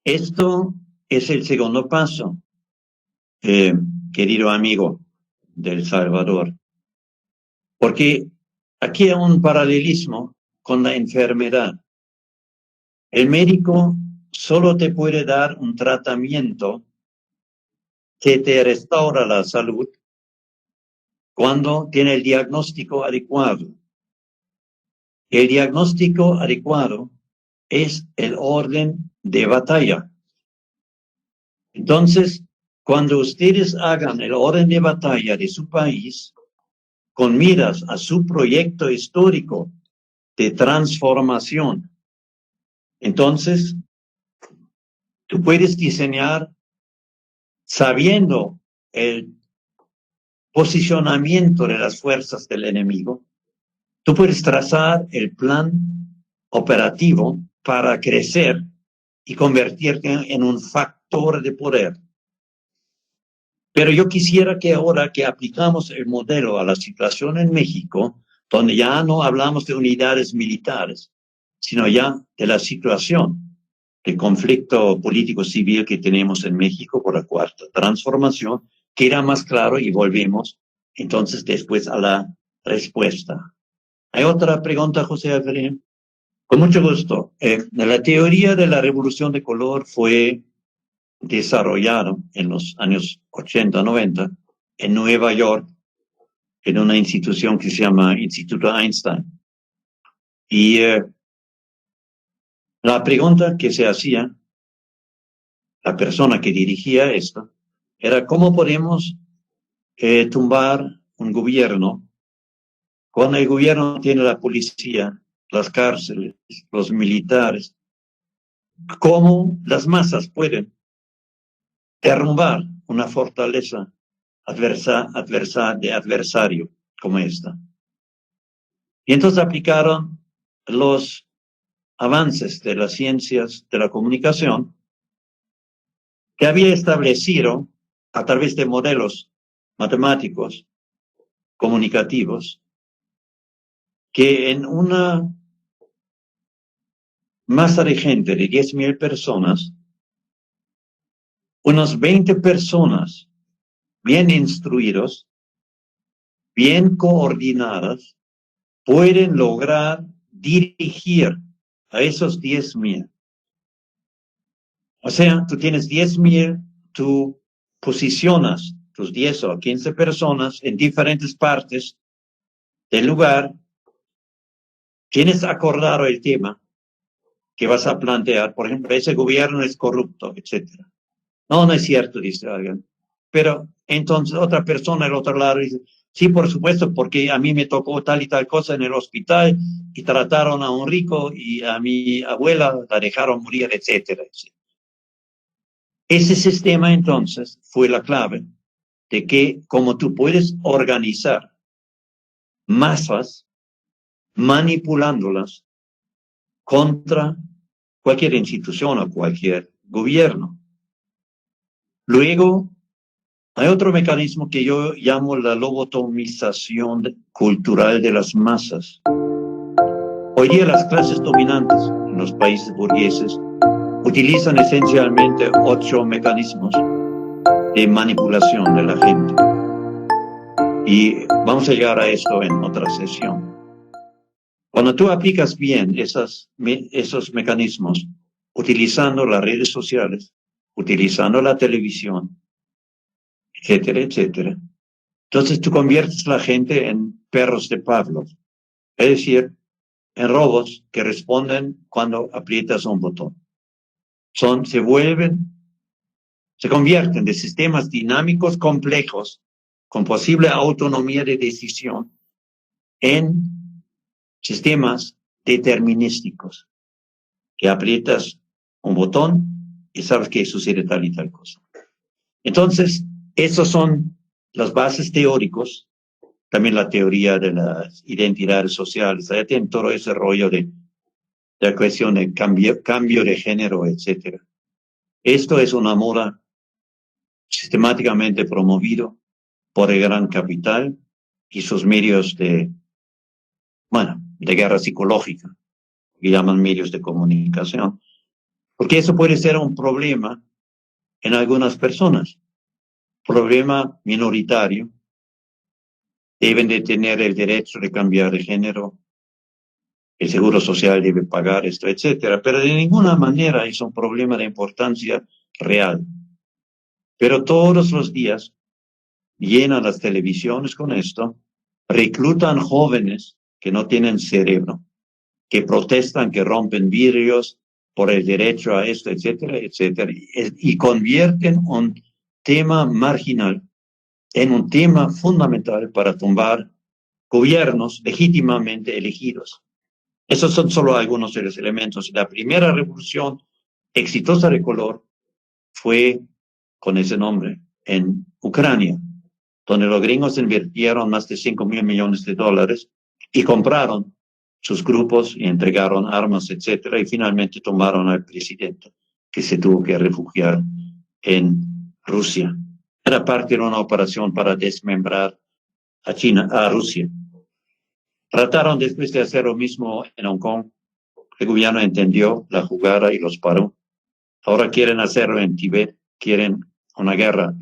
Esto es el segundo paso, eh, querido amigo del Salvador, porque aquí hay un paralelismo con la enfermedad. El médico solo te puede dar un tratamiento que te restaura la salud cuando tiene el diagnóstico adecuado. El diagnóstico adecuado es el orden de batalla. Entonces, cuando ustedes hagan el orden de batalla de su país, con miras a su proyecto histórico de transformación, entonces tú puedes diseñar sabiendo el posicionamiento de las fuerzas del enemigo. Tú puedes trazar el plan operativo para crecer y convertirte en un factor de poder. Pero yo quisiera que ahora que aplicamos el modelo a la situación en México, donde ya no hablamos de unidades militares, sino ya de la situación de conflicto político-civil que tenemos en México por la cuarta transformación, queda más claro y volvemos entonces después a la respuesta. ¿Hay otra pregunta, José Alfredo? Con mucho gusto. La teoría de la revolución de color fue desarrollada en los años 80, 90 en Nueva York, en una institución que se llama Instituto Einstein. Y la pregunta que se hacía la persona que dirigía esto era cómo podemos tumbar un gobierno cuando el gobierno tiene la policía, las cárceles, los militares, cómo las masas pueden derrumbar una fortaleza de adversario como esta. Y entonces aplicaron los avances de las ciencias de la comunicación que había establecido a través de modelos matemáticos comunicativos que en una masa de gente de 10,000 personas, unas 20 personas bien instruidos, bien coordinadas, pueden lograr dirigir a esos 10,000. O sea, tú tienes 10,000, tú posicionas tus 10 o 15 personas en diferentes partes del lugar, tienes acordado el tema que vas a plantear, por ejemplo, ese gobierno es corrupto, etc. No, no es cierto, dice alguien. Pero entonces otra persona al otro lado dice, sí, por supuesto, porque a mí me tocó tal y tal cosa en el hospital y trataron a un rico y a mi abuela la dejaron morir, etcétera, etcétera. Ese sistema entonces fue la clave de que como tú puedes organizar masas manipulándolas contra cualquier institución o cualquier gobierno. Luego, hay otro mecanismo que yo llamo la lobotomización cultural de las masas. Hoy día las clases dominantes en los países burgueses utilizan esencialmente 8 mecanismos de manipulación de la gente. Y vamos a llegar a esto en otra sesión. Cuando tú aplicas bien esos mecanismos, utilizando las redes sociales, utilizando la televisión, etcétera, etcétera, entonces tú conviertes a la gente en perros de Pavlov, es decir, en robots que responden cuando aprietas un botón. Se convierten de sistemas dinámicos complejos con posible autonomía de decisión en sistemas determinísticos, que aprietas un botón y sabes que sucede tal y tal cosa. Entonces, esos son las bases teóricos, también la teoría de las identidades sociales, allá tienen todo ese rollo de la cuestión de cambio de género, etc. Esto es una moda sistemáticamente promovido por el gran capital y sus medios de guerra psicológica, que llaman medios de comunicación, Porque eso puede ser un problema en algunas personas, problema minoritario. Deben de tener el derecho de cambiar de género, el seguro social debe pagar esto, etcétera. Pero de ninguna manera es un problema de importancia real. Pero todos los días llenan las televisiones con esto, reclutan jóvenes que no tienen cerebro, que protestan, que rompen vidrios por el derecho a esto, etcétera, etcétera, y convierten un tema marginal en un tema fundamental para tumbar gobiernos legítimamente elegidos. Esos son solo algunos de los elementos. La primera revolución exitosa de color fue con ese nombre en Ucrania, donde los gringos invirtieron más de $5,000 millones y compraron sus grupos y entregaron armas, etcétera, y finalmente tomaron al presidente, que se tuvo que refugiar en Rusia. Era parte de una operación para desmembrar a Rusia. Trataron después de hacer lo mismo en Hong Kong. El gobierno entendió la jugada y los paró. Ahora quieren hacerlo en Tíbet, quieren una guerra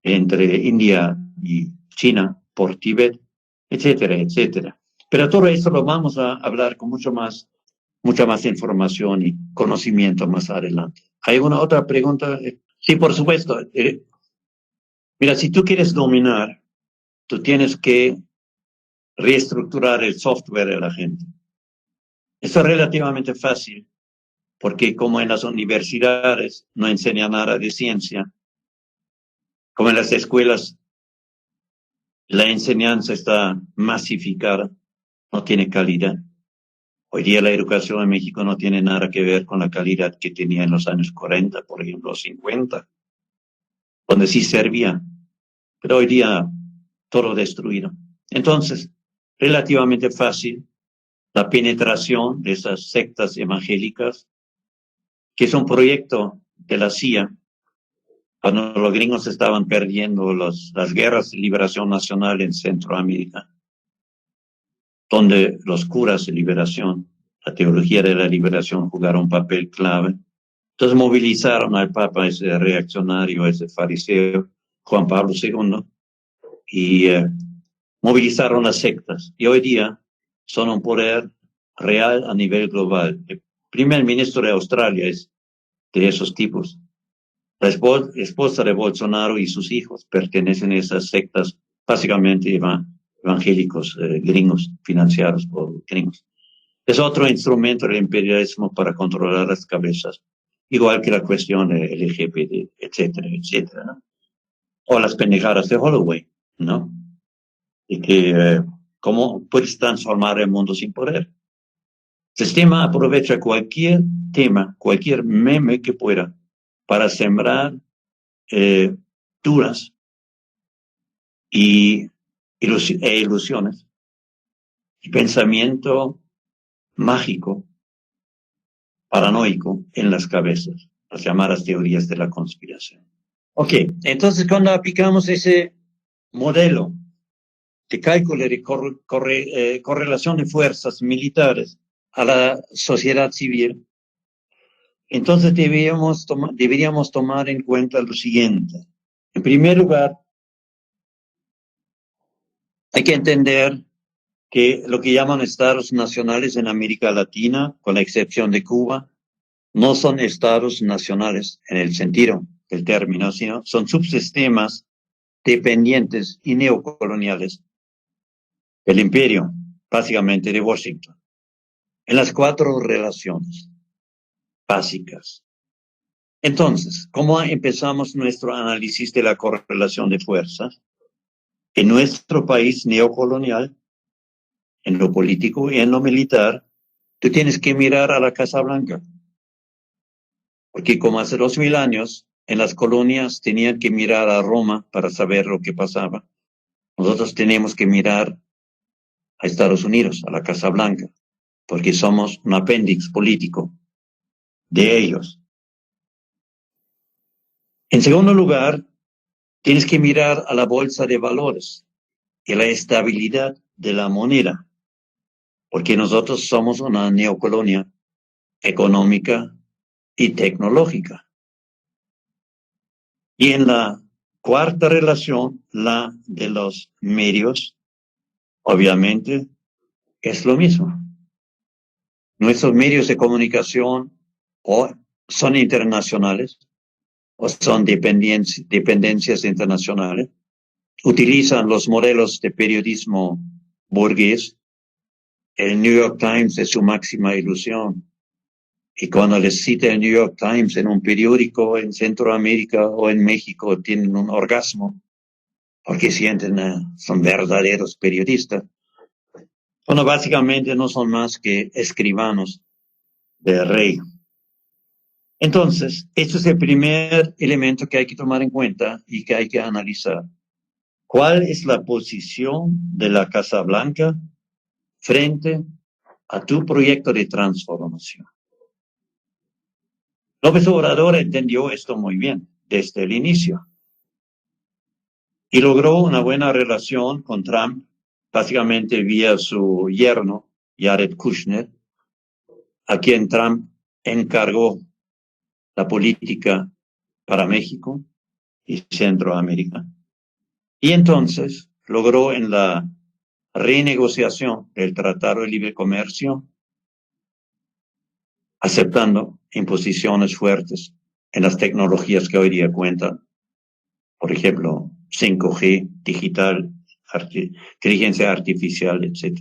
entre India y China por Tíbet, etcétera, etcétera. Pero todo esto lo vamos a hablar con mucha más información y conocimiento más adelante. ¿Hay alguna otra pregunta? Sí, por supuesto. Mira, si tú quieres dominar, tú tienes que reestructurar el software de la gente. Esto es relativamente fácil, porque como en las universidades no enseñan nada de ciencia, como en las escuelas la enseñanza está masificada, no tiene calidad. Hoy día la educación en México no tiene nada que ver con la calidad que tenía en los años 40, por ejemplo, 50, donde sí servía. Pero hoy día todo destruido. Entonces, relativamente fácil la penetración de esas sectas evangélicas, que es un proyecto de la CIA, cuando los gringos estaban perdiendo las guerras de liberación nacional en Centroamérica, donde los curas de liberación, la teología de la liberación jugaron un papel clave. Entonces movilizaron al Papa, ese reaccionario, ese fariseo, Juan Pablo II, y movilizaron las sectas. Y hoy día son un poder real a nivel global. El primer ministro de Australia es de esos tipos. La esposa de Bolsonaro y sus hijos pertenecen a esas sectas, básicamente evangélicos gringos, financiados por gringos. Es otro instrumento del imperialismo para controlar las cabezas, igual que la cuestión de LGBT, etcétera, etcétera, ¿no? O las pendejadas de Holloway, ¿no? Y que cómo puedes transformar el mundo sin poder. El sistema aprovecha cualquier tema, cualquier meme que pueda para sembrar dudas e ilusiones y pensamiento mágico, paranoico en las cabezas, las llamadas teorías de la conspiración. Ok, entonces cuando aplicamos ese modelo de cálculo de correlación de fuerzas militares a la sociedad civil, entonces deberíamos tomar en cuenta lo siguiente. En primer lugar, hay que entender que lo que llaman estados nacionales en América Latina, con la excepción de Cuba, no son estados nacionales en el sentido del término, sino son subsistemas dependientes y neocoloniales del imperio, básicamente de Washington, en las 4 relaciones básicas. Entonces, ¿cómo empezamos nuestro análisis de la correlación de fuerzas? En nuestro país neocolonial, en lo político y en lo militar, tú tienes que mirar a la Casa Blanca. Porque como hace 2000 años, en las colonias tenían que mirar a Roma para saber lo que pasaba. Nosotros tenemos que mirar a Estados Unidos, a la Casa Blanca, porque somos un apéndice político de ellos. En segundo lugar, tienes que mirar a la bolsa de valores y la estabilidad de la moneda, porque nosotros somos una neocolonia económica, y tecnológica. Y en la cuarta relación, la de los medios, obviamente, es lo mismo. Nuestros medios de comunicación o son internacionales o son dependencias internacionales, utilizan los modelos de periodismo burgués. El New York Times es su máxima ilusión. Y cuando les cita el New York Times en un periódico en Centroamérica o en México, tienen un orgasmo, porque sienten, son verdaderos periodistas. Bueno, básicamente no son más que escribanos del rey. Entonces, este es el primer elemento que hay que tomar en cuenta y que hay que analizar. ¿Cuál es la posición de la Casa Blanca frente a tu proyecto de transformación? López Obrador entendió esto muy bien desde el inicio y logró una buena relación con Trump, básicamente vía su yerno, Jared Kushner, a quien Trump encargó la política para México y Centroamérica. Y entonces logró en la renegociación del Tratado de Libre Comercio, aceptando imposiciones fuertes en las tecnologías que hoy día cuentan, por ejemplo, 5G, digital, inteligencia artificial, etc.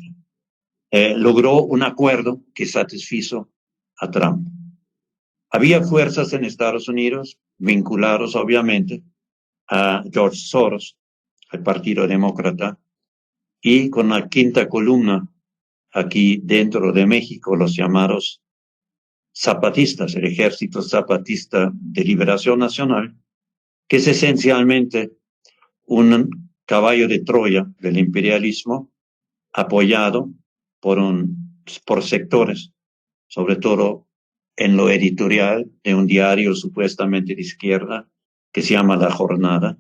Logró un acuerdo que satisfizo a Trump. Había fuerzas en Estados Unidos vinculados, obviamente, a George Soros, al Partido Demócrata, y con la quinta columna aquí dentro de México, los llamados zapatistas, el Ejército Zapatista de Liberación Nacional, que es esencialmente un caballo de Troya del imperialismo apoyado por sectores, sobre todo en lo editorial de un diario supuestamente de izquierda que se llama La Jornada.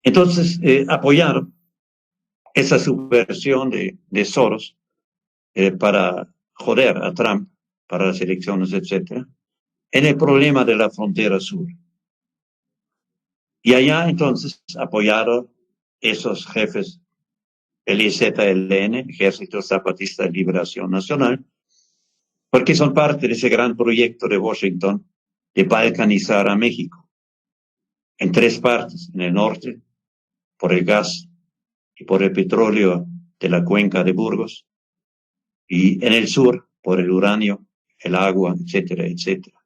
Entonces, apoyaron esa subversión de Soros para joder a Trump para las elecciones, etc., en el problema de la frontera sur. Y allá entonces apoyaron esos jefes, el EZLN, Ejército Zapatista de Liberación Nacional, porque son parte de ese gran proyecto de Washington de balcanizar a México en tres partes: en el norte, por el gas y por el petróleo de la cuenca de Burgos, y en el sur, por el uranio, el agua, etcétera, etcétera.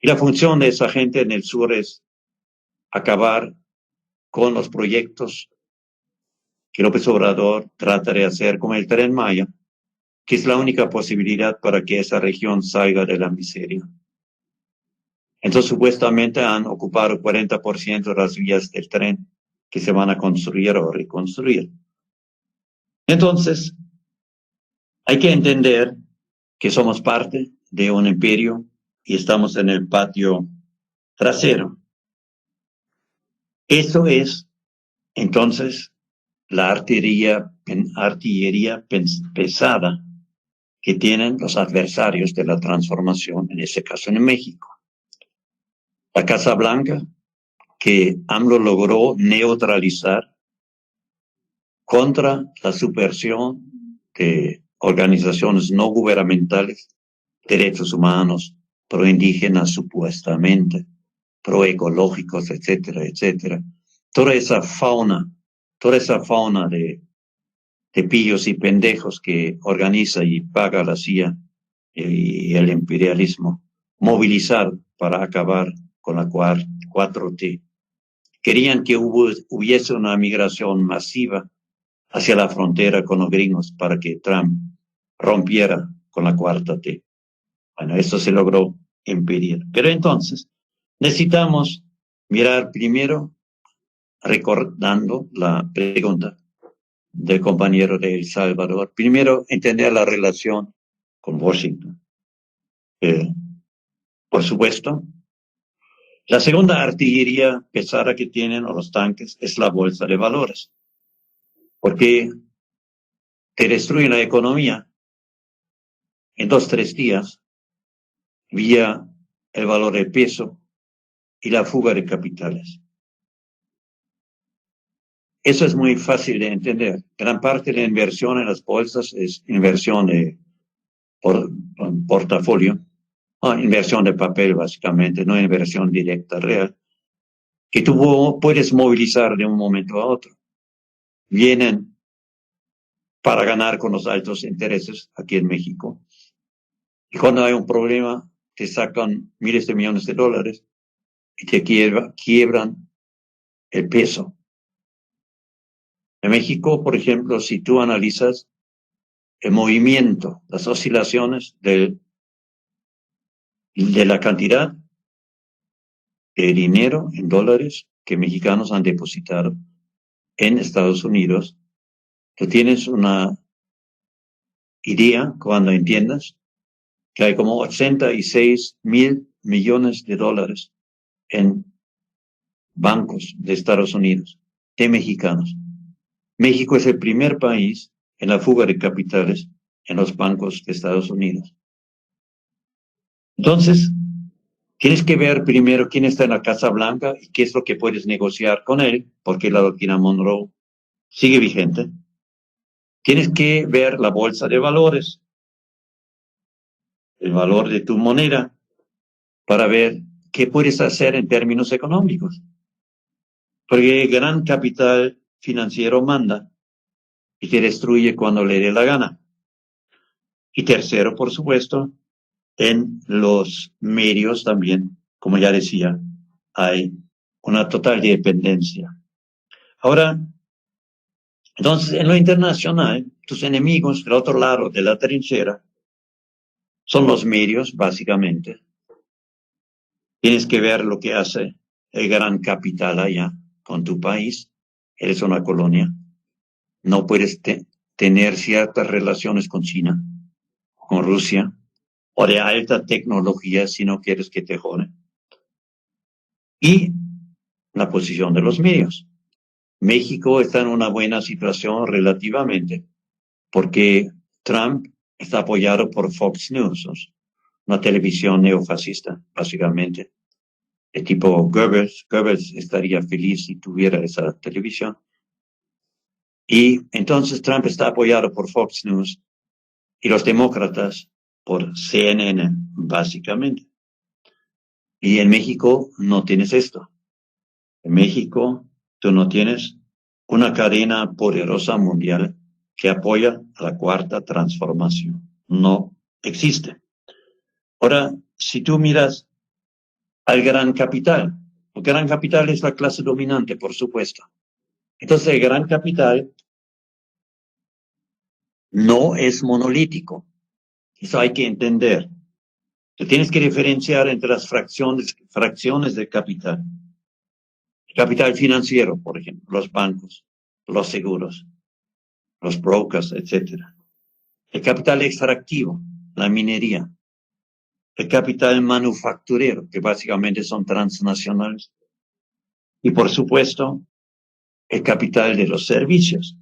Y la función de esa gente en el sur es acabar con los proyectos que López Obrador trata de hacer con el Tren Maya, que es la única posibilidad para que esa región salga de la miseria. Entonces, supuestamente han ocupado 40% de las vías del tren que se van a construir o reconstruir. Entonces, hay que entender que somos parte de un imperio y estamos en el patio trasero. Eso es, entonces, la artillería pesada que tienen los adversarios de la transformación, en este caso en México. La Casa Blanca, que AMLO logró neutralizar contra la subversión de organizaciones no gubernamentales, derechos humanos, proindígenas supuestamente, proecológicos, etcétera, etcétera. Toda esa fauna de pillos y pendejos que organiza y paga la CIA y el imperialismo, movilizar para acabar con la 4T. Querían que hubiese una migración masiva hacia la frontera con los gringos para que Trump rompiera con la 4T. Bueno, eso se logró impedir. Pero entonces, necesitamos mirar primero, recordando la pregunta del compañero de El Salvador, primero entender la relación con Washington. Por supuesto, la segunda artillería pesada que tienen los tanques es la bolsa de valores, porque te destruyen la economía en 2 o 3 días vía el valor del peso y la fuga de capitales. Eso es muy fácil de entender. Gran parte de la inversión en las bolsas es inversión de portafolio, inversión de papel básicamente, no inversión directa real, que tú puedes movilizar de un momento a otro. Vienen para ganar con los altos intereses aquí en México. Y cuando hay un problema, te sacan miles de millones de dólares y te quiebran el peso. En México, por ejemplo, si tú analizas el movimiento, las oscilaciones de la cantidad de dinero en dólares que mexicanos han depositado en Estados Unidos, tú tienes una idea cuando entiendas que hay como 86,000 millones de dólares en bancos de Estados Unidos, de mexicanos. México es el primer país en la fuga de capitales en los bancos de Estados Unidos. Entonces, tienes que ver primero quién está en la Casa Blanca y qué es lo que puedes negociar con él, porque la doctrina Monroe sigue vigente. Tienes que ver la bolsa de valores, el valor de tu moneda, para ver qué puedes hacer en términos económicos. Porque el gran capital financiero manda y te destruye cuando le dé la gana. Y tercero, por supuesto, en los medios también, como ya decía, hay una total dependencia. Ahora, entonces, en lo internacional, tus enemigos del otro lado de la trinchera son los medios, básicamente. Tienes que ver lo que hace el gran capital allá con tu país. Eres una colonia. No puedes tener ciertas relaciones con China, con Rusia, o de alta tecnología si no quieres que te joden. Y la posición de los medios. México está en una buena situación relativamente, porque Trump está apoyado por Fox News, una televisión neofascista, básicamente, de tipo Goebbels. Goebbels estaría feliz si tuviera esa televisión. Y entonces Trump está apoyado por Fox News y los demócratas por CNN, básicamente. Y en México no tienes esto. En México tú no tienes una cadena poderosa mundial que apoya a la cuarta transformación. No existe. Ahora, si tú miras al gran capital, el gran capital es la clase dominante, por supuesto. Entonces, el gran capital no es monolítico. Eso hay que entender. Tú tienes que diferenciar entre las fracciones del capital. El capital financiero, por ejemplo, los bancos, los seguros, los brokers, etc. El capital extractivo, la minería. El capital manufacturero, que básicamente son transnacionales. Y por supuesto, el capital de los servicios.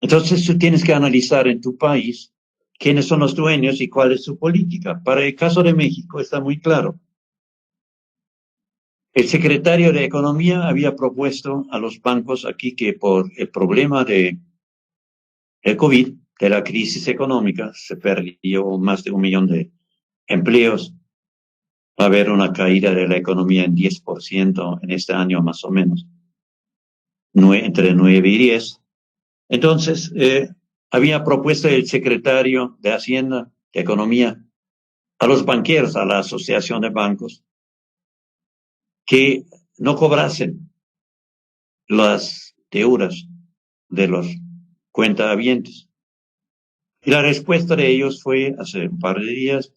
Entonces tú tienes que analizar en tu país quiénes son los dueños y cuál es su política. Para el caso de México está muy claro. El secretario de Economía había propuesto a los bancos aquí que por el problema de el COVID, de la crisis económica, se perdió más de 1 millón de empleos. Va a haber una caída de la economía en 10% en este año más o menos, entre 9 y 10. Entonces, había propuesto el secretario de Hacienda, de Economía, a los banqueros, a la Asociación de Bancos, que no cobrasen las deudas de los cuentahabientes. Y la respuesta de ellos fue, hace un par de días,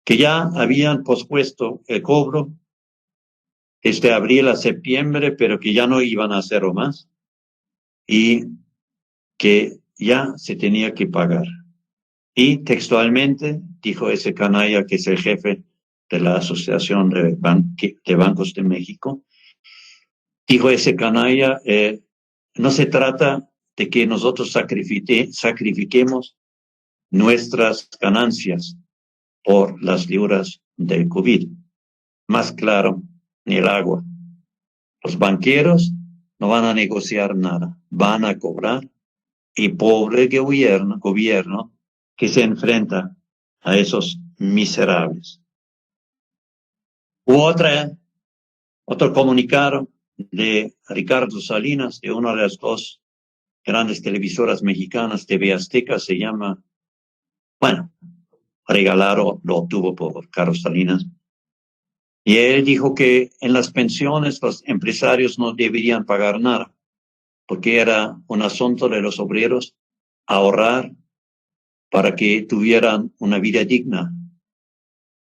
que ya habían pospuesto el cobro desde abril a septiembre, pero que ya no iban a hacerlo más y que ya se tenía que pagar. Y textualmente dijo ese canalla que es el jefe de la Asociación de Bancos de México, dijo ese canalla, no se trata de que nosotros sacrifiquemos nuestras ganancias por las libras del COVID. Más claro, ni el agua. Los banqueros no van a negociar nada, van a cobrar, y pobre gobierno que se enfrenta a esos miserables. Hubo otro comunicado de Ricardo Salinas, de una de las dos grandes televisoras mexicanas, TV Azteca, se llama, bueno, regalado, lo obtuvo por Carlos Salinas. Y él dijo que en las pensiones los empresarios no deberían pagar nada, porque era un asunto de los obreros ahorrar para que tuvieran una vida digna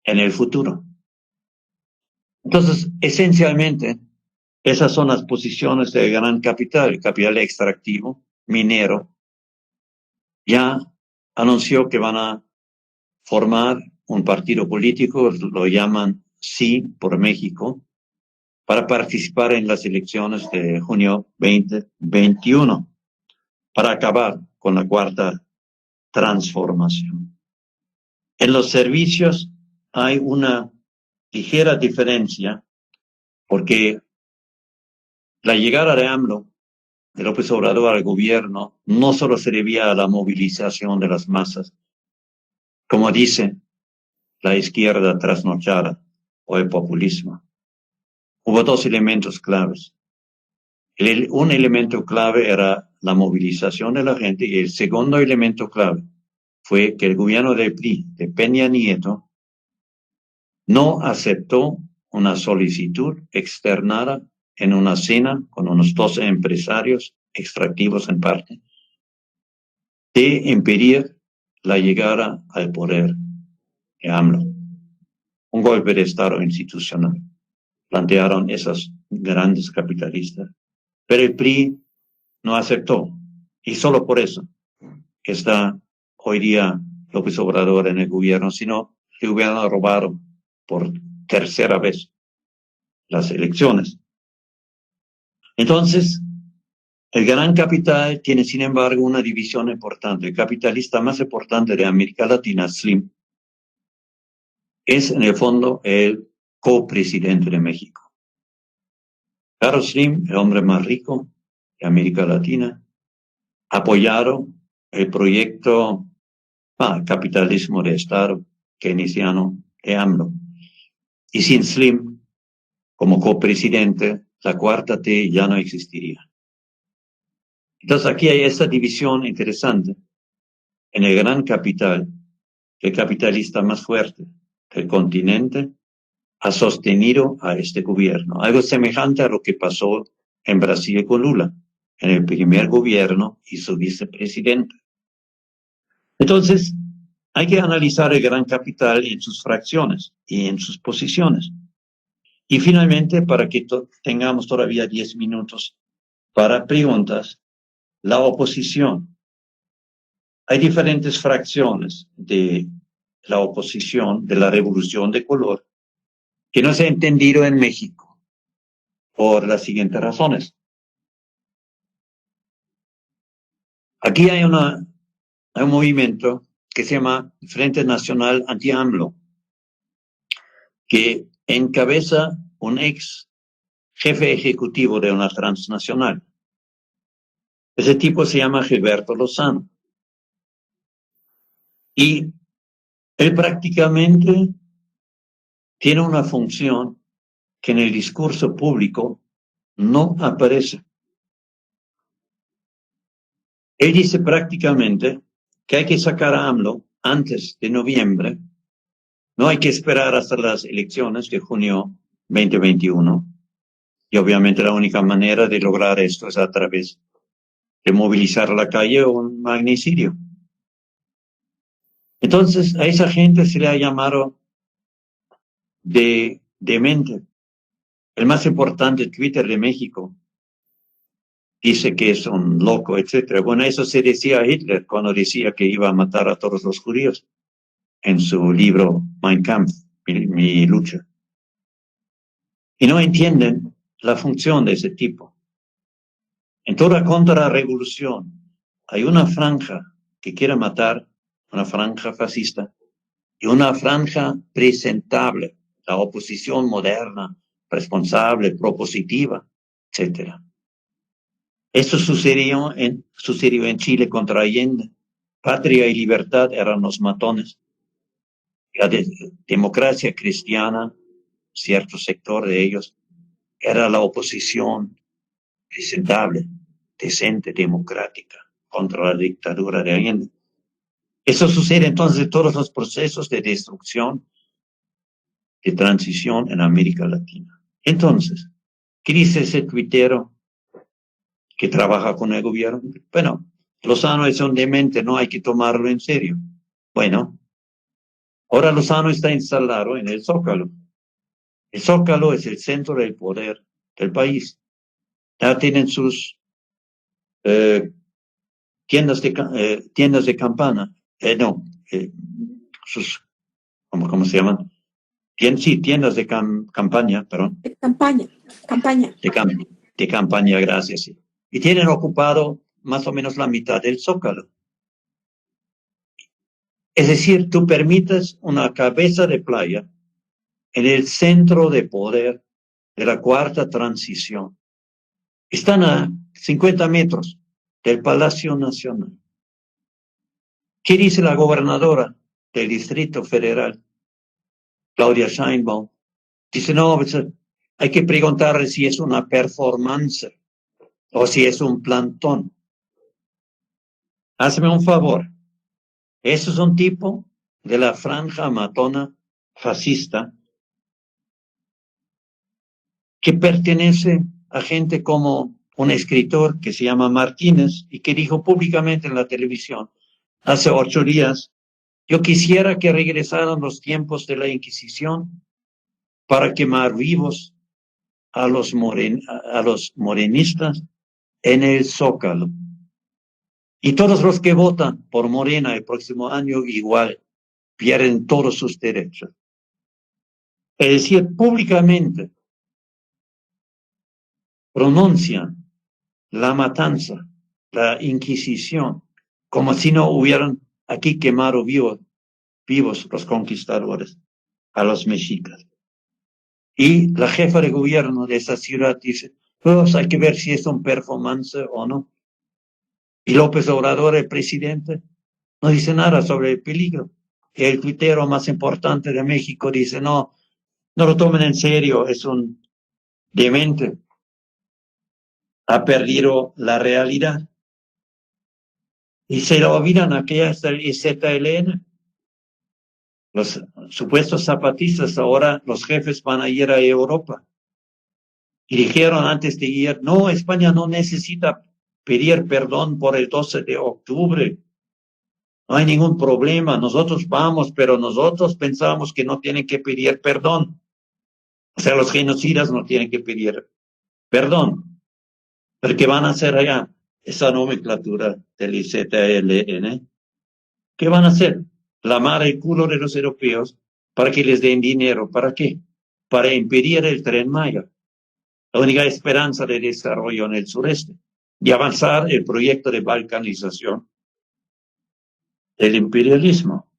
en el futuro. Entonces, esencialmente, esas son las posiciones del gran capital, el capital extractivo, minero. Ya anunció que van a formar un partido político, lo llaman Sí por México, para participar en las elecciones de junio 2021, para acabar con la cuarta transformación. En los servicios hay una ligera diferencia, porque la llegada de AMLO, de López Obrador al gobierno, no solo se debía a la movilización de las masas, como dice la izquierda trasnochada o el populismo. Hubo dos elementos claves. Un elemento clave era la movilización de la gente, y el segundo elemento clave fue que el gobierno del PRI, de Peña Nieto, no aceptó una solicitud externada en una cena con unos 12 empresarios extractivos en parte, de impedir la llegada al poder de AMLO. Un golpe de Estado institucional, plantearon esos grandes capitalistas. Pero el PRI no aceptó, y solo por eso está hoy día López Obrador en el gobierno, si no, le hubieran robado por tercera vez las elecciones. Entonces, el gran capital tiene, sin embargo, una división importante. El capitalista más importante de América Latina, Slim, es en el fondo el copresidente de México. Carlos Slim, el hombre más rico de América Latina, apoyaron el proyecto capitalismo de Estado keynesiano de AMLO. Y sin Slim como copresidente, la cuarta T ya no existiría. Entonces aquí hay esta división interesante en el gran capital. El capitalista más fuerte del continente ha sostenido a este gobierno. Algo semejante a lo que pasó en Brasil con Lula, en el primer gobierno y su vicepresidente. Entonces, hay que analizar el gran capital en sus fracciones y en sus posiciones. Y finalmente, para que tengamos todavía 10 minutos para preguntas, la oposición. Hay diferentes fracciones de la oposición, de la revolución de color, que no se ha entendido en México por las siguientes razones. Aquí hay un movimiento que se llama Frente Nacional Anti-AMLO, que encabeza un ex jefe ejecutivo de una transnacional. Ese tipo se llama Gilberto Lozano. Y él prácticamente tiene una función que en el discurso público no aparece. Él dice prácticamente que hay que sacar a AMLO antes de noviembre. No hay que esperar hasta las elecciones de junio 2021. Y obviamente la única manera de lograr esto es a través de movilizar a la calle o un magnicidio. Entonces, a esa gente se le ha llamado de demente. El más importante Twitter de México dice que es un loco, etc. Bueno, eso se decía a Hitler cuando decía que iba a matar a todos los judíos en su libro Mein Kampf, mi lucha. Y no entienden la función de ese tipo. En toda contrarrevolución hay una franja que quiere matar, una franja fascista, y una franja presentable, la oposición moderna, responsable, propositiva, etc. Esto sucedió en Chile contra Allende. Patria y Libertad eran los matones. La democracia cristiana, cierto sector de ellos, era la oposición presentable, decente, democrática, contra la dictadura de Allende. Eso sucede entonces en todos los procesos de destrucción, de transición en América Latina. Entonces, ¿qué dice ese tuitero que trabaja con el gobierno? Bueno, Lozano es un demente, no hay que tomarlo en serio. Bueno, ahora Lozano está instalado en el Zócalo. El Zócalo es el centro del poder del país. Ya tienen sus tiendas de campana, sus, ¿cómo se llaman? Sí, tiendas de campaña, perdón. De campaña. De campaña, gracias. Sí. Y tienen ocupado más o menos la mitad del Zócalo. Es decir, tú permites una cabeza de playa en el centro de poder de la cuarta transición. Están a 50 metros del Palacio Nacional. ¿Qué dice la gobernadora del Distrito Federal, Claudia Sheinbaum? Dice, no, hay que preguntarle si es una performance o si es un plantón. Hazme un favor. Eso es un tipo de la franja matona fascista que pertenece a gente como un escritor que se llama Martínez y que dijo públicamente en la televisión hace 8 días, yo quisiera que regresaran los tiempos de la Inquisición para quemar vivos a los morenistas en el Zócalo. Y todos los que votan por Morena el próximo año igual pierden todos sus derechos. Es decir, públicamente pronuncian la matanza, la Inquisición, como si no hubieran aquí quemado vivos los conquistadores, a los mexicas. Y la jefa de gobierno de esa ciudad dice, pues hay que ver si es un performance o no. Y López Obrador, el presidente, no dice nada sobre el peligro. El tuitero más importante de México dice, no lo tomen en serio, es un demente. Ha perdido la realidad. Y se lo olvidan aquella ZLN. Los supuestos zapatistas, ahora los jefes van a ir a Europa. Y dijeron antes de ir, no, España no necesita pedir perdón por el 12 de octubre. No hay ningún problema, nosotros vamos, pero nosotros pensamos que no tienen que pedir perdón. O sea, los genocidas no tienen que pedir perdón. Pero ¿qué van a hacer allá? Esa nomenclatura del ZLN. ¿Qué van a hacer? Lamar el culo de los europeos para que les den dinero. ¿Para qué? Para impedir el Tren Maya. La única esperanza de desarrollo en el sureste. Y avanzar el proyecto de balcanización del imperialismo.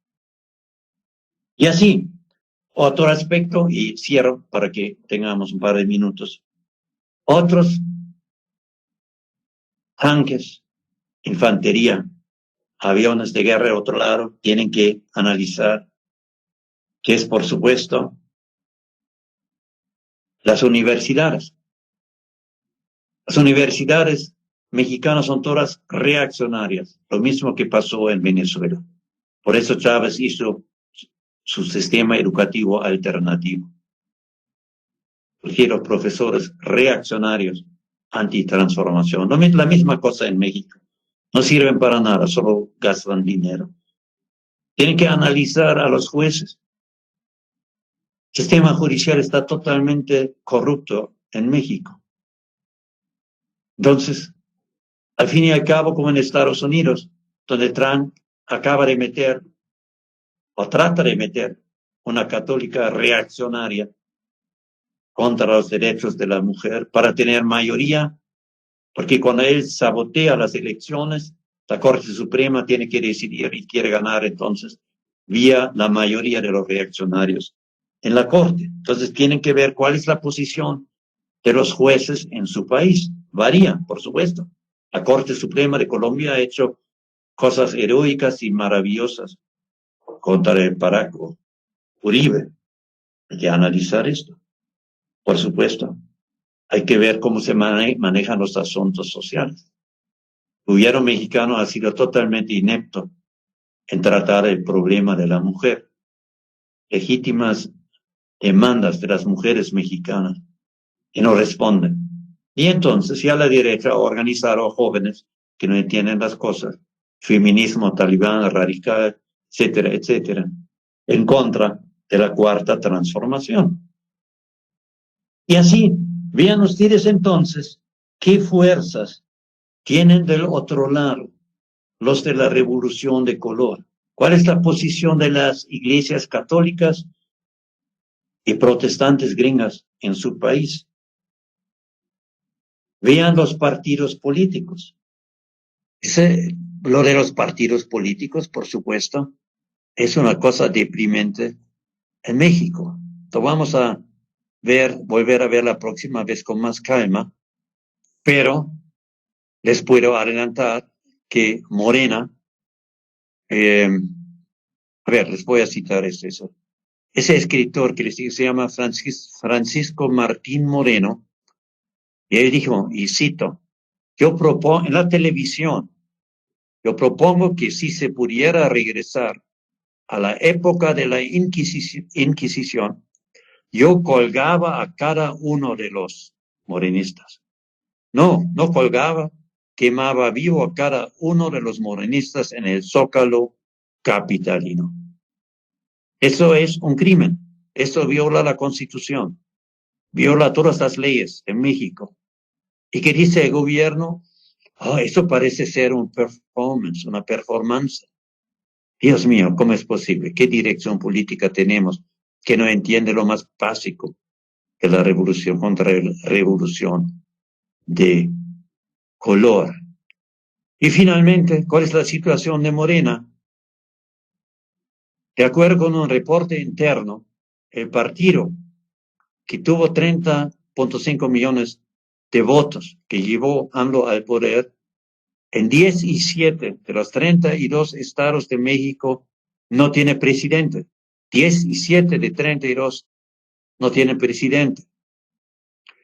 Y así, otro aspecto, y cierro para que tengamos un par de minutos. Otros tanques, infantería, aviones de guerra de otro lado, tienen que analizar que es, por supuesto, las universidades. Las universidades mexicanas son todas reaccionarias, lo mismo que pasó en Venezuela. Por eso Chávez hizo su sistema educativo alternativo. Porque los profesores reaccionarios, antitransformación, la misma cosa en México. No sirven para nada, solo gastan dinero. Tienen que analizar a los jueces. El sistema judicial está totalmente corrupto en México. Entonces, al fin y al cabo, como en Estados Unidos, donde Trump acaba de meter, o trata de meter, una católica reaccionaria contra los derechos de la mujer para tener mayoría, porque cuando él sabotea las elecciones, la Corte Suprema tiene que decidir y quiere ganar entonces vía la mayoría de los reaccionarios en la Corte. Entonces tienen que ver cuál es la posición de los jueces en su país. Varía, por supuesto. La Corte Suprema de Colombia ha hecho cosas heroicas y maravillosas contra el Paraco Uribe. Hay que analizar esto, por supuesto. Hay que ver cómo se manejan los asuntos sociales. El gobierno mexicano ha sido totalmente inepto en tratar el problema de la mujer. Legítimas demandas de las mujeres mexicanas y no responden. Y entonces ya la derecha ha organizado a jóvenes que no entienden las cosas, feminismo, talibán, radical, etcétera, etcétera, en contra de la cuarta transformación. Y así, vean ustedes entonces qué fuerzas tienen del otro lado los de la revolución de color. ¿Cuál es la posición de las iglesias católicas y protestantes gringas en su país? Vean los partidos políticos. Lo de los partidos políticos, por supuesto, es una cosa deprimente en México. Lo vamos a volver a ver la próxima vez con más calma, pero les puedo adelantar que Morena, les voy a citar eso. Ese escritor que les digo se llama Francisco Martín Moreno, y él dijo, y cito, yo propongo en la televisión, yo propongo que si se pudiera regresar a la época de la Inquisición, yo colgaba a cada uno de los morenistas. No colgaba, quemaba vivo a cada uno de los morenistas en el Zócalo capitalino. Eso es un crimen. Eso viola la Constitución, viola todas las leyes en México. ¿Y qué dice el gobierno? Eso parece ser una performance. Dios mío, ¿cómo es posible? ¿Qué dirección política tenemos que no entiende lo más básico de la revolución contra la revolución de color? Y finalmente, ¿cuál es la situación de Morena? De acuerdo con un reporte interno, el partido que tuvo 30.5 millones de votos, que llevó AMLO al poder, en 17 de los 32 estados de México no tiene presidente. 17 de 32 no tienen presidente.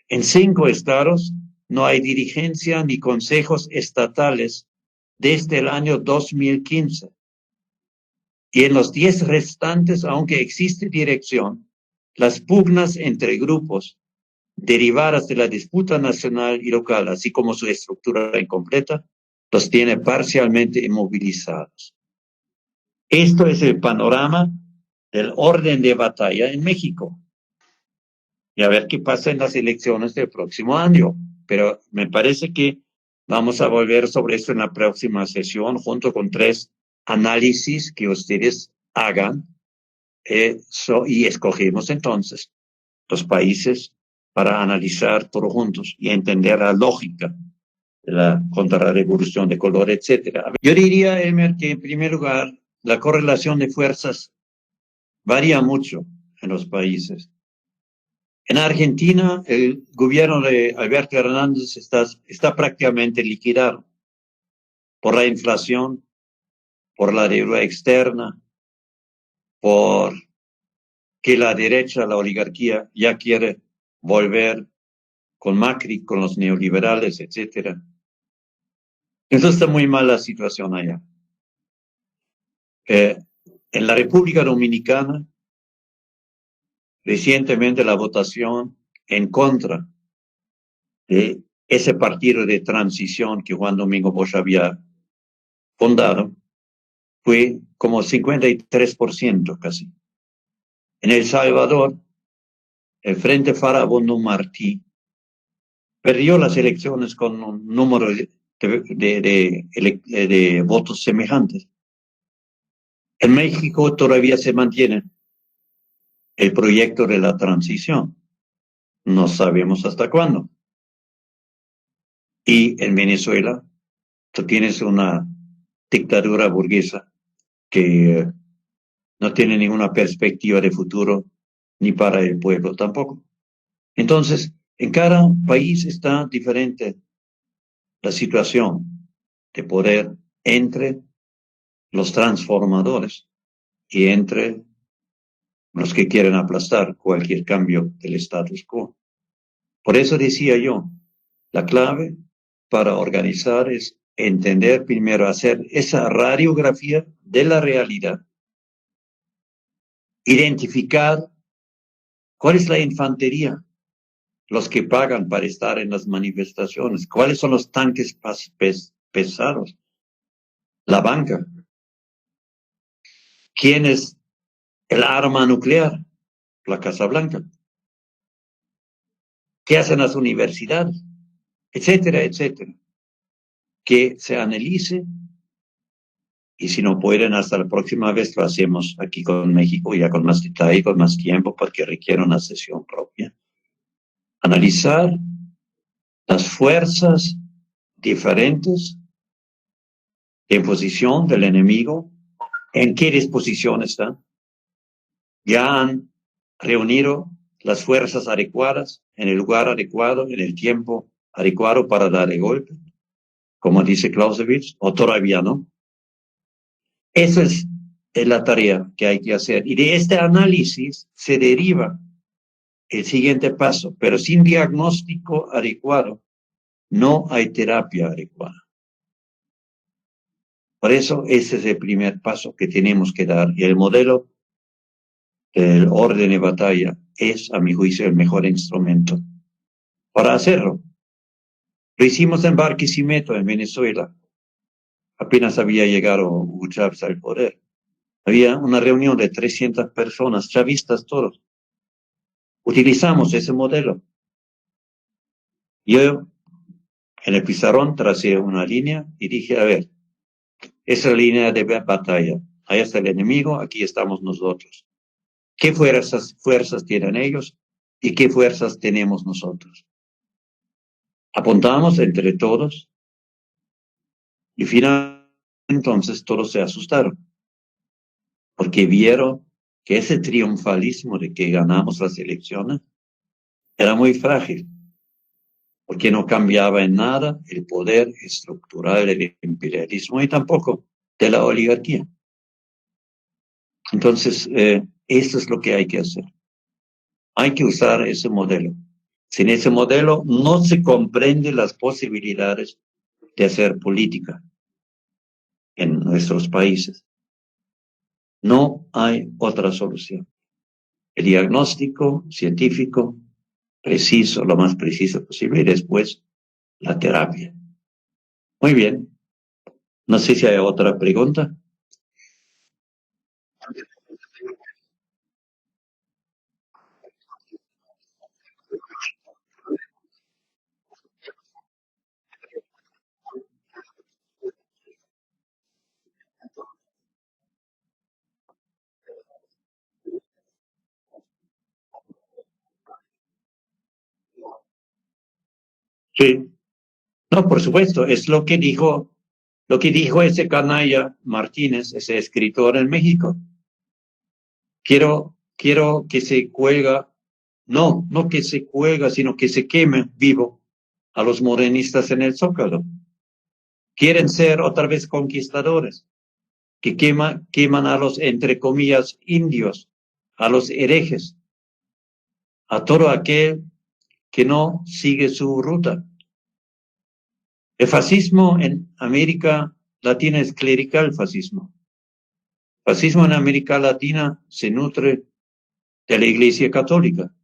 En 5 estados no hay dirigencia ni consejos estatales desde el año 2015. Y en los 10 restantes, aunque existe dirección, las pugnas entre grupos derivadas de la disputa nacional y local, así como su estructura incompleta, los tiene parcialmente inmovilizados. Esto es el panorama del orden de batalla en México. Y a ver qué pasa en las elecciones del próximo año. Pero me parece que vamos a volver sobre esto en la próxima sesión, junto con 3 análisis que ustedes hagan. Y escogemos entonces los países para analizar todos juntos y entender la lógica de la contrarrevolución de color, etcétera. Yo diría, Elmer, que en primer lugar la correlación de fuerzas varía mucho en los países. En Argentina, el gobierno de Alberto Hernández está prácticamente liquidado por la inflación, por la deuda externa, por que la derecha, la oligarquía, ya quiere volver con Macri, con los neoliberales, etcétera. Entonces está muy mal la situación allá. En la República Dominicana, recientemente la votación en contra de ese partido de transición que Juan Domingo Bosch había fundado fue como 53% casi. En El Salvador, el Frente Farabundo Martí perdió las elecciones con un número de votos semejantes. En México todavía se mantiene el proyecto de la transición. No sabemos hasta cuándo. Y en Venezuela, tú tienes una dictadura burguesa que no tiene ninguna perspectiva de futuro, ni para el pueblo tampoco. Entonces, en cada país está diferente la situación de poder entre los transformadores y entre los que quieren aplastar cualquier cambio del status quo. Por eso decía yo, la clave para organizar es entender primero, hacer esa radiografía de la realidad, identificar cuál es la infantería, los que pagan para estar en las manifestaciones, cuáles son los tanques pesados, la banca, quién es el arma nuclear, la Casa Blanca, qué hacen las universidades, etcétera, etcétera. Que se analice y si no pueden, hasta la próxima vez lo hacemos aquí con México, ya con más detalle, con más tiempo, porque requiere una sesión propia. Analizar las fuerzas diferentes en posición del enemigo, en qué disposición están. Ya han reunido las fuerzas adecuadas en el lugar adecuado, en el tiempo adecuado para dar el golpe, como dice Clausewitz, o todavía no. Esa es la tarea que hay que hacer. Y de este análisis se deriva el siguiente paso, pero sin diagnóstico adecuado no hay terapia adecuada. Por eso ese es el primer paso que tenemos que dar. Y el modelo del orden de batalla es, a mi juicio, el mejor instrumento para hacerlo. Lo hicimos en Barquisimeto, en Venezuela. Apenas había llegado Hugo Chávez al poder. Había una reunión de 300 personas, chavistas todos. Utilizamos ese modelo. Yo en el pizarrón tracé una línea y dije, a ver, esa es la línea de batalla. Ahí está el enemigo, aquí estamos nosotros. ¿Qué fuerzas tienen ellos y qué fuerzas tenemos nosotros? Apuntamos entre todos y finalmente entonces todos se asustaron porque vieron que ese triunfalismo de que ganamos las elecciones era muy frágil, porque no cambiaba en nada el poder estructural del imperialismo y tampoco de la oligarquía. Entonces, eso es lo que hay que hacer. Hay que usar ese modelo. Sin ese modelo no se comprenden las posibilidades de hacer política en nuestros países. No hay otra solución. El diagnóstico científico preciso, lo más preciso posible, y después la terapia. Muy bien. No sé si hay otra pregunta. Sí. No, por supuesto, es lo que dijo ese canalla Martínez, ese escritor en México. Quiero que se cuelga, no que se cuelga, sino que se queme vivo a los morenistas en el Zócalo. Quieren ser otra vez conquistadores, que queman a los, entre comillas, indios, a los herejes, a todo aquel que no sigue su ruta. El fascismo en América Latina es clerical fascismo. El fascismo en América Latina se nutre de la Iglesia Católica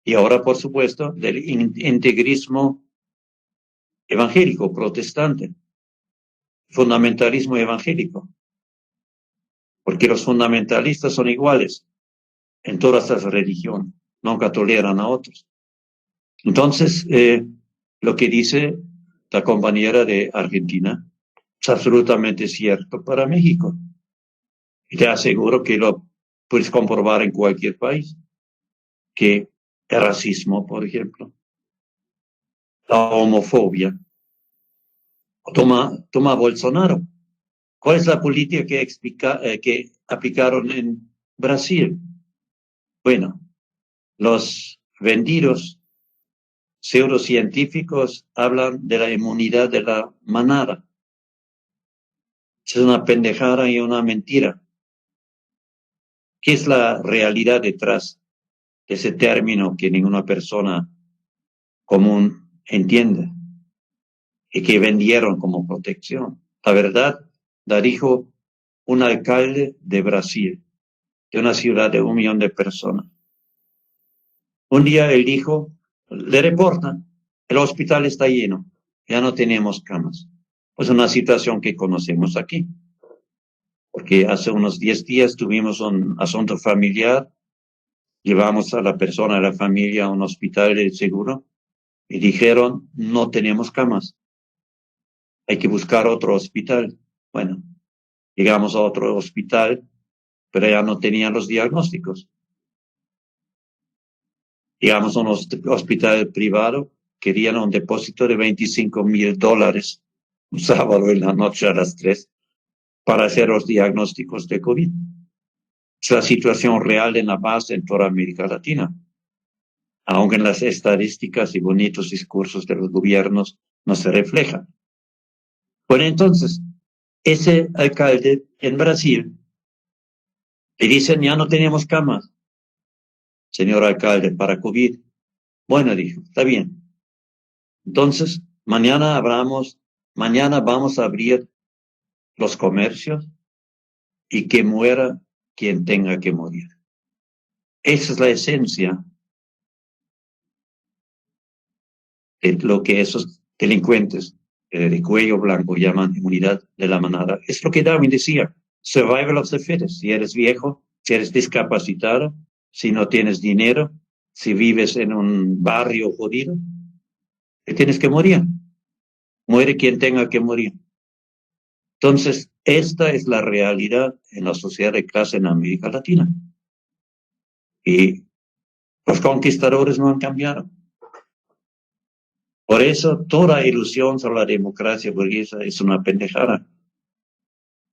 y ahora, por supuesto, del integrismo evangélico protestante, fundamentalismo evangélico, porque los fundamentalistas son iguales en todas las religiones, nunca toleran a otros. Entonces, lo que dice la compañera de Argentina es absolutamente cierto para México. Y te aseguro que lo puedes comprobar en cualquier país, que el racismo, por ejemplo, la homofobia. Toma Bolsonaro. ¿Cuál es la política que aplicaron en Brasil. Bueno, los vendidos pseudocientíficos hablan de la inmunidad de la manada. Es una pendejada y una mentira. ¿Qué es la realidad detrás de ese término que ninguna persona común entiende y que vendieron como protección? La verdad la dijo un alcalde de Brasil, de una ciudad de 1 millón de personas. Un día él dijo, le reportan, el hospital está lleno, ya no tenemos camas. Pues una situación que conocemos aquí, porque hace unos 10 días tuvimos un asunto familiar, llevamos a la persona, a la familia a un hospital de seguro y dijeron, no tenemos camas, hay que buscar otro hospital. Bueno, llegamos a otro hospital, pero ya no tenían los diagnósticos. Llegamos a un hospital privado, querían un depósito de $25,000 un sábado en la noche a las 3 para hacer los diagnósticos de COVID. Es la situación real en la base en toda América Latina, aunque en las estadísticas y bonitos discursos de los gobiernos no se reflejan. Bueno, entonces, ese alcalde en Brasil le dicen, ya no tenemos camas, señor alcalde, para COVID. Bueno, dijo, está bien. Entonces, mañana vamos a abrir los comercios y que muera quien tenga que morir. Esa es la esencia de lo que esos delincuentes de cuello blanco llaman inmunidad de la manada. Es lo que Darwin decía, survival of the fittest. Si eres viejo, si eres discapacitado, si no tienes dinero, si vives en un barrio jodido, te tienes que morir. Muere quien tenga que morir. Entonces, esta es la realidad en la sociedad de clase en América Latina. Y los conquistadores no han cambiado. Por eso, toda ilusión sobre la democracia burguesa es una pendejada.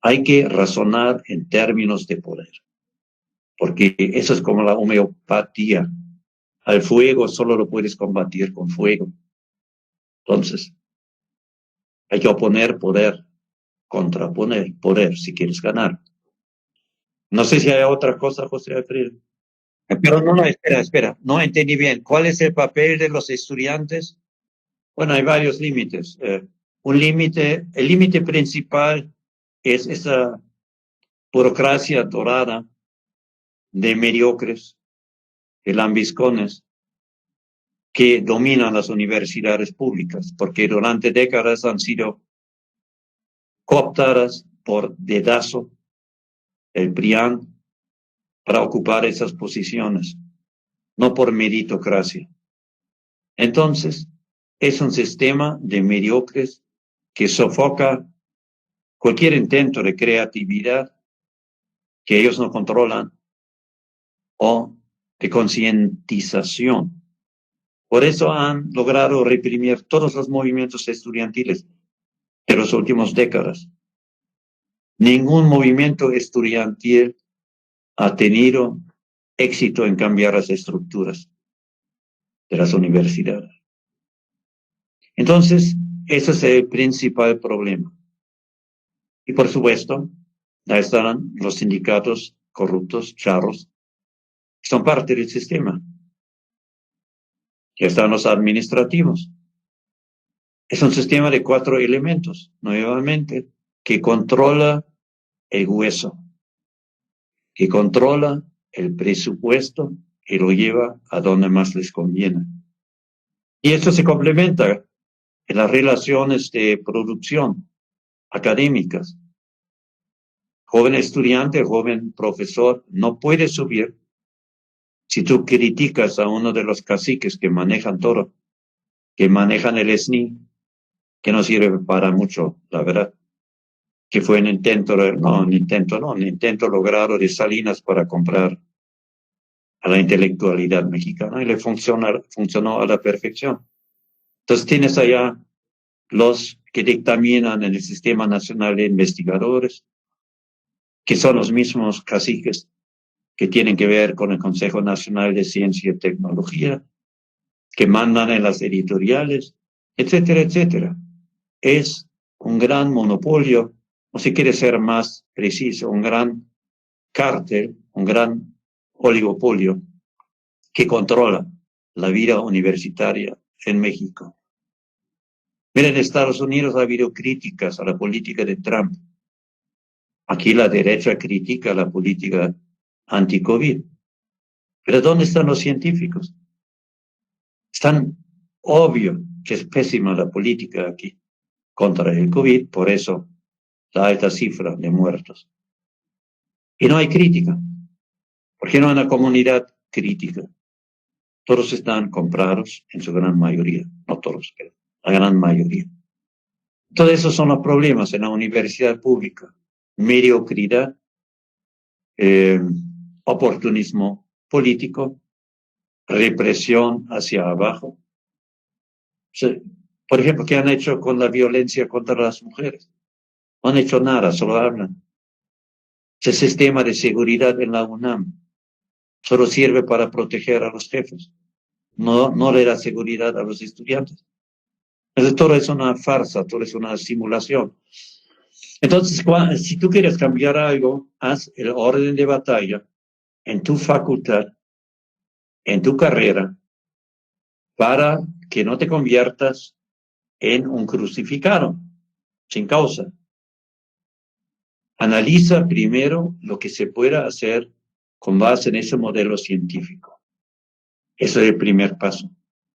Hay que razonar en términos de poder, porque eso es como la homeopatía. Al fuego solo lo puedes combatir con fuego. Entonces, hay que oponer poder, contraponer poder si quieres ganar. No sé si hay otra cosa, José Alfredo. Pero no, espera, no entendí bien. ¿Cuál es el papel de los estudiantes? Bueno, hay varios límites. El límite principal es esa burocracia dorada de mediocres, de lambiscones, que dominan las universidades públicas, porque durante décadas han sido cooptadas por dedazo el PRIAN para ocupar esas posiciones, no por meritocracia. Entonces, es un sistema de mediocres que sofoca cualquier intento de creatividad que ellos no controlan o de concientización. Por eso han logrado reprimir todos los movimientos estudiantiles de las últimas décadas. Ningún movimiento estudiantil ha tenido éxito en cambiar las estructuras de las universidades. Entonces, ese es el principal problema. Y por supuesto, ahí están los sindicatos corruptos, charros, que son parte del sistema. Ya están los administrativos. Es un sistema de 4 elementos, nuevamente, que controla el hueso, que controla el presupuesto y lo lleva a donde más les conviene. Y esto se complementa en las relaciones de producción académicas. Joven estudiante, joven profesor, no puede subir si tú criticas a uno de los caciques que manejan todo, que manejan el SNI, que no sirve para mucho, la verdad, que fue un intento logrado de Salinas para comprar a la intelectualidad mexicana y le funcionó a la perfección. Entonces tienes allá los que dictaminan en el Sistema Nacional de Investigadores, que son los mismos caciques que tienen que ver con el Consejo Nacional de Ciencia y Tecnología, que mandan en las editoriales, etcétera, etcétera. Es un gran monopolio, o si quiere ser más preciso, un gran cártel, un gran oligopolio que controla la vida universitaria en México. Miren, en Estados Unidos ha habido críticas a la política de Trump. Aquí la derecha critica la política anti-COVID. Pero ¿dónde están los científicos? Están obvio que es pésima la política aquí contra el COVID, por eso la alta cifra de muertos. Y no hay crítica, porque no hay una comunidad crítica. Todos están comprados en su gran mayoría, no todos, pero la gran mayoría. Todos esos son los problemas en la universidad pública. Mediocridad, oportunismo político, represión hacia abajo. Por ejemplo, ¿qué han hecho con la violencia contra las mujeres? No han hecho nada, solo hablan. Ese sistema de seguridad en la UNAM solo sirve para proteger a los jefes. No le da seguridad a los estudiantes. Entonces, todo es una farsa, todo es una simulación. Entonces, si tú quieres cambiar algo, haz el orden de batalla en tu facultad, en tu carrera, para que no te conviertas en un crucificado, sin causa. Analiza primero lo que se pueda hacer con base en ese modelo científico. Ese es el primer paso.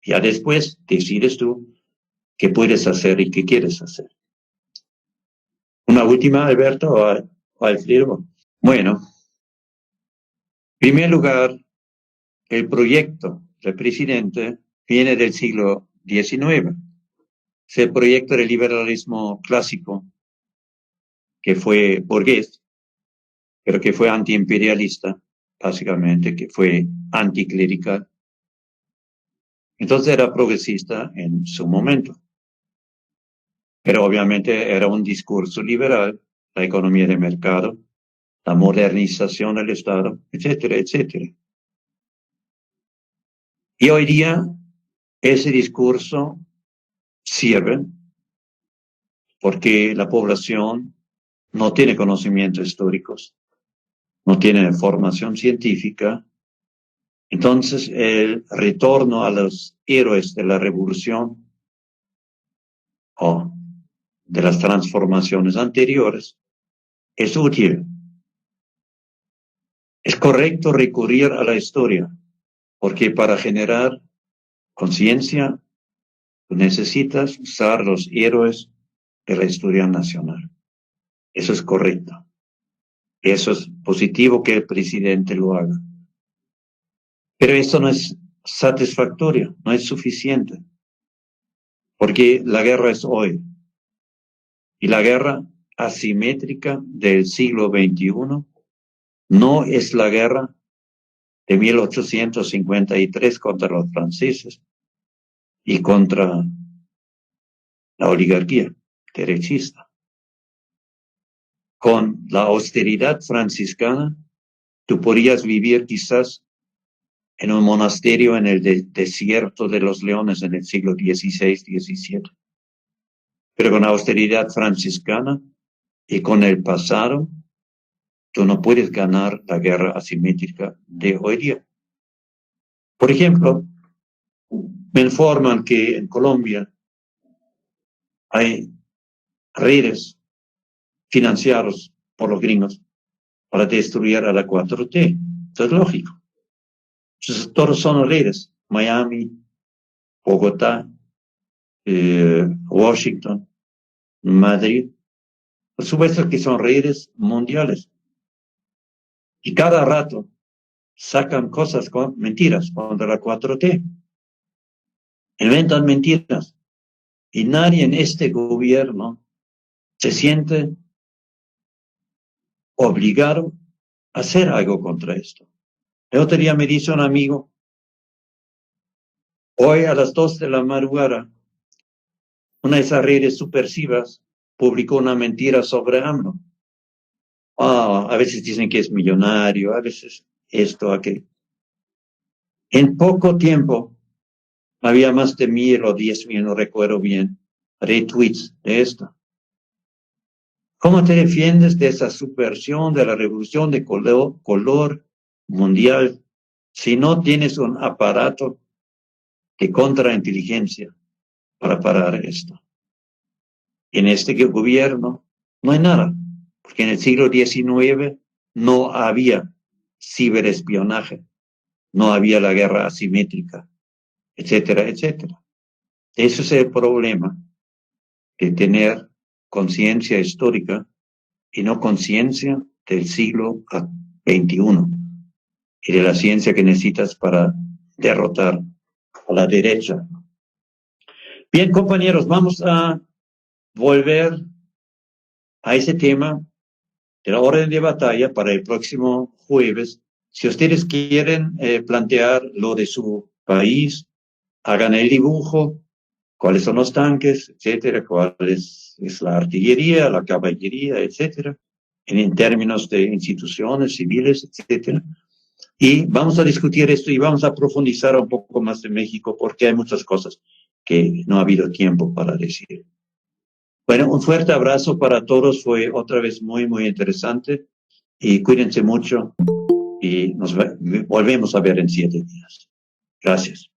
Ya después decides tú qué puedes hacer y qué quieres hacer. Una última, Alberto o Alfredo. Bueno, en primer lugar, el proyecto del presidente viene del siglo XIX. Es el proyecto del liberalismo clásico, que fue burgués, pero que fue antiimperialista, básicamente, que fue anticlerical. Entonces era progresista en su momento. Pero obviamente era un discurso liberal, la economía de mercado, la modernización del Estado, etcétera, etcétera. Y hoy día ese discurso sirve porque la población no tiene conocimientos históricos, no tiene formación científica. Entonces el retorno a los héroes de la revolución o de las transformaciones anteriores es útil. Es correcto recurrir a la historia, porque para generar conciencia necesitas usar los héroes de la historia nacional. Eso es correcto. Eso es positivo que el presidente lo haga. Pero eso no es satisfactorio, no es suficiente, porque la guerra es hoy. Y la guerra asimétrica del siglo XXI no es la guerra de 1853 contra los franceses y contra la oligarquía derechista. Con la austeridad franciscana, tú podrías vivir quizás en un monasterio en el desierto de los leones en el siglo XVI, XVII. Pero con la austeridad franciscana y con el pasado, tú no puedes ganar la guerra asimétrica de hoy día. Por ejemplo, me informan que en Colombia hay redes financiados por los gringos para destruir a la 4T. Esto es lógico. Entonces, todos son redes. Miami, Bogotá, Washington, Madrid. Por supuesto que son redes mundiales. Y cada rato sacan cosas con mentiras contra la 4T. Inventan mentiras. Y nadie en este gobierno se siente obligado a hacer algo contra esto. El otro día me dice un amigo, hoy a las 2 de la madrugada, una de esas redes subversivas publicó una mentira sobre AMLO. A veces dicen que es millonario, a veces esto, aquello. En poco tiempo había más de 1,000 o 10,000, no recuerdo bien, retweets de esto. ¿Cómo te defiendes de esa subversión de la revolución de color mundial si no tienes un aparato de contrainteligencia para parar esto? En este gobierno no hay nada, porque en el siglo XIX no había ciberespionaje, no había la guerra asimétrica, etcétera, etcétera. Ese es el problema de tener conciencia histórica y no conciencia del siglo XXI y de la ciencia que necesitas para derrotar a la derecha. Bien, compañeros, vamos a volver a ese tema de la orden de batalla para el próximo jueves. Si ustedes quieren plantear lo de su país, hagan el dibujo, cuáles son los tanques, etcétera, cuál es la artillería, la caballería, etcétera, en términos de instituciones civiles, etcétera. Y vamos a discutir esto y vamos a profundizar un poco más de México porque hay muchas cosas que no ha habido tiempo para decir. Bueno, un fuerte abrazo para todos. Fue otra vez muy, muy interesante y cuídense mucho y nos volvemos a ver en 7 días. Gracias.